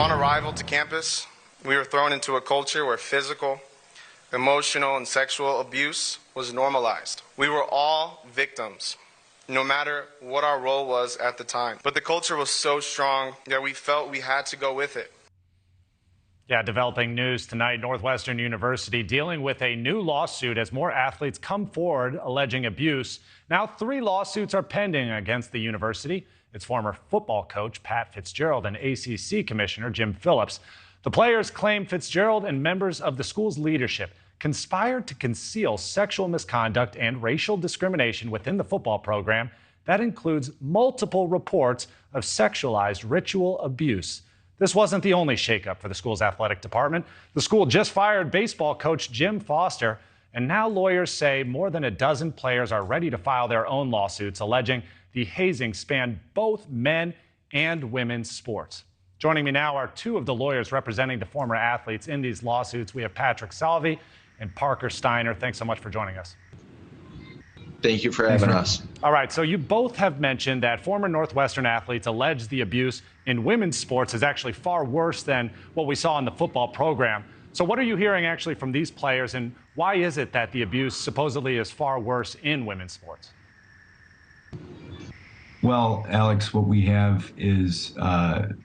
Upon arrival to campus, we were thrown into a culture where physical, emotional, and sexual abuse was normalized. We were all victims, no matter what our role was at the time. But the culture was so strong that we felt we had to go with it. Yeah, developing news tonight. Northwestern University dealing with a new lawsuit as more athletes come forward alleging abuse. Now 3 lawsuits are pending against the university. Its former football coach, Pat Fitzgerald, and ACC Commissioner Jim Phillips. The players claim Fitzgerald and members of the school's leadership conspired to conceal sexual misconduct and racial discrimination within the football program. That includes multiple reports of sexualized ritual abuse. This wasn't the only shakeup for the school's athletic department. The school just fired baseball coach Jim Foster, and now lawyers say more than a dozen players are ready to file their own lawsuits alleging the hazing spanned both men and women's sports. Joining me now are 2 of the lawyers representing the former athletes in these lawsuits. We have Patrick Salvi and Parker Stinar. Thanks so much for joining us. Thank you for having us. All right, so you both have mentioned that former Northwestern athletes allege the abuse in women's sports is actually far worse than what we saw in the football program. So what are you hearing actually from these players, and why is it that the abuse supposedly is far worse in women's sports? Well, Alex, what we have is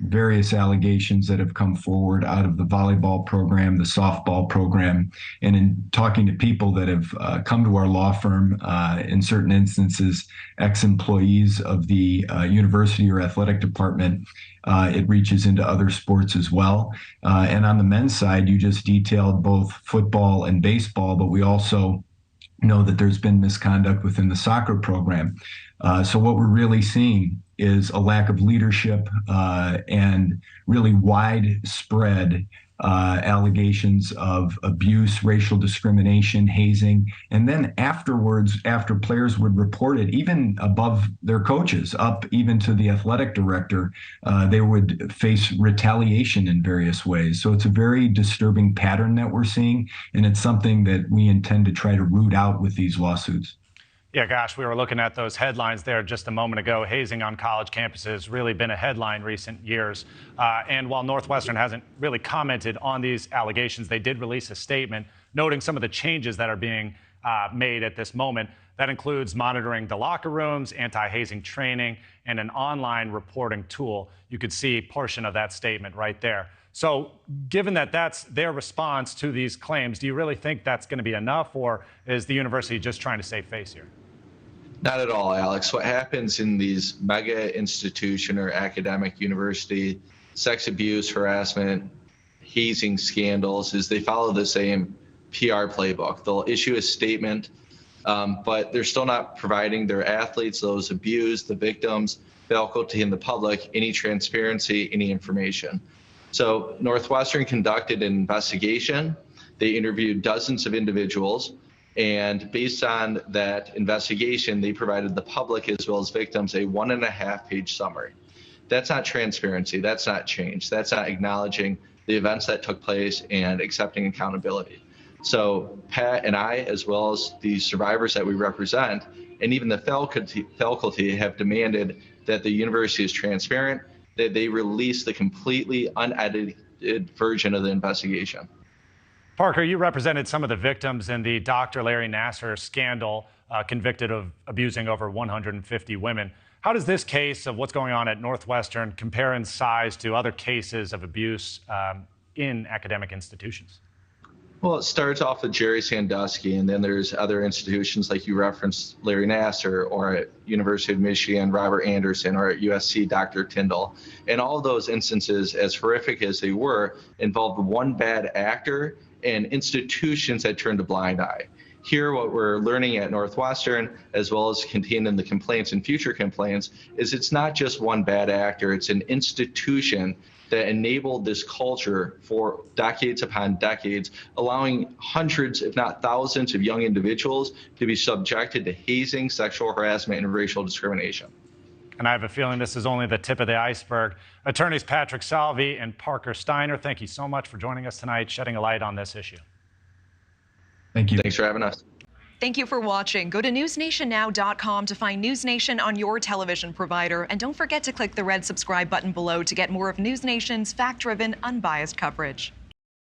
various allegations that have come forward out of the volleyball program, the softball program, and in talking to people that have come to our law firm, in certain instances, ex-employees of the university or athletic department, it reaches into other sports as well. And on the men's side, you just detailed both football and baseball, but we also know that there's been misconduct within the soccer program. So what we're really seeing is a lack of leadership and really widespread allegations of abuse, racial discrimination, hazing. And then afterwards, after players would report it, even above their coaches, up even to the athletic director, they would face retaliation in various ways. So it's a very disturbing pattern that we're seeing, and it's something that we intend to try to root out with these lawsuits. Yeah, gosh, we were looking at those headlines there just a moment ago. Hazing on college campuses has really been a headline recent years. And while Northwestern hasn't really commented on these allegations, they did release a statement noting some of the changes that are being made at this moment. That includes monitoring the locker rooms, anti-hazing training, and an online reporting tool. You could see a portion of that statement right there. So given that that's their response to these claims, do you really think that's going to be enough, or is the university just trying to save face here? Not at all, Alex. What happens in these mega institution or academic university sex abuse, harassment, hazing scandals is they follow the same PR playbook. They'll issue a statement, but they're still not providing their athletes, those abused, the victims, faculty, and the public any transparency, any information. So Northwestern conducted an investigation. They interviewed dozens of individuals. And based on that investigation, they provided the public as well as victims a 1.5-page summary. That's not transparency. That's not change. That's not acknowledging the events that took place and accepting accountability. So Pat and I, as well as the survivors that we represent, and even the faculty have demanded that the university is transparent, that they release the completely unedited version of the investigation. Parker, you represented some of the victims in the Dr. Larry Nassar scandal, convicted of abusing over 150 women. How does this case of what's going on at Northwestern compare in size to other cases of abuse in academic institutions? Well, it starts off with Jerry Sandusky, and then there's other institutions like you referenced, Larry Nassar, or at University of Michigan, Robert Anderson, or at USC, Dr. Tyndall. And all of those instances, as horrific as they were, involved one bad actor and institutions that turned a blind eye. Here, what we're learning at Northwestern, as well as contained in the complaints and future complaints, is it's not just one bad actor, it's an institution that enabled this culture for decades upon decades, allowing hundreds, if not thousands, of young individuals to be subjected to hazing, sexual harassment, and racial discrimination. And I have a feeling this is only the tip of the iceberg. Attorneys Patrick Salvi and Parker Stinar, thank you so much for joining us tonight, shedding a light on this issue. Thank you. Thanks for having us. Thank you for watching. Go to newsnationnow.com to find News Nation on your television provider. And don't forget to click the red subscribe button below to get more of News Nation's fact-driven, unbiased coverage.